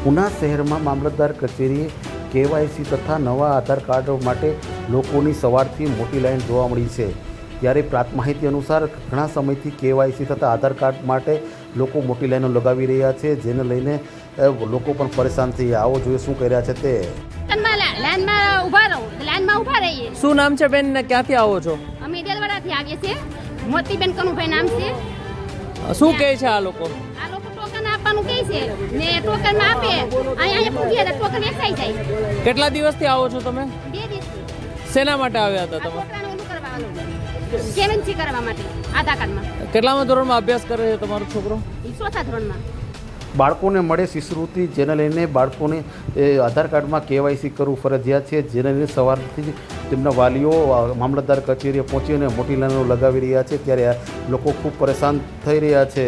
ઉના શહેરમાં મામલતદાર કચેરીએ કેવાયસી તથા નવા આધાર કાર્ડો માટે લોકોની સવારથી મોટી લાઈન જોવા મળી છે। ત્યારે પ્રાપ્ત માહિતી અનુસાર ઘણા સમયથી કેવાયસી તથા આધાર કાર્ડ માટે લોકો મોટી લાઈનો લગાવી રહ્યા છે, જેને લઈને લોકો પણ પરેશાન થઈ ગયા। આવો જોઈએ શું કરી રહ્યા છે તે। શું નામ છે બેન ને ક્યાંથી આવો છો? અમે દેલવાડાથી આવીએ છીએ। મોતીબેન કનુભાઈ નામ છે। શું કહે છે આ લોકો? આ લોકો ટોકન આપવાનું કહે છે ને ટોકન માં આપે અહીંયા પૂછીએ તો ટોકન વેચાઈ જાય। કેટલા દિવસથી આવો છો તમે? 2 દિવસથી। શેના માટે આવ્યા હતા આ તમે? છોકરાને ઓલું કરવાનું કેવાયસી કરવા માટે આધાર કાર્ડમાં। કેટલામા ધોરણમાં અભ્યાસ કરે છે તમારો છોકરો? એ 4થા ધોરણમાં। બાળકોને મળે શિષ્યવૃત્તિ, જેને લઈને બાળકોને આધાર કાર્ડમાં કેવાયસી કરવું ફરજિયાત છે, જેને લઈને સવારથી જ તેમના વાલીઓ મામલતદાર કચેરીએ પહોંચી અને મોટી લાઈનો લગાવી રહ્યા છે। ત્યારે લોકો ખૂબ પરેશાન થઈ રહ્યા છે।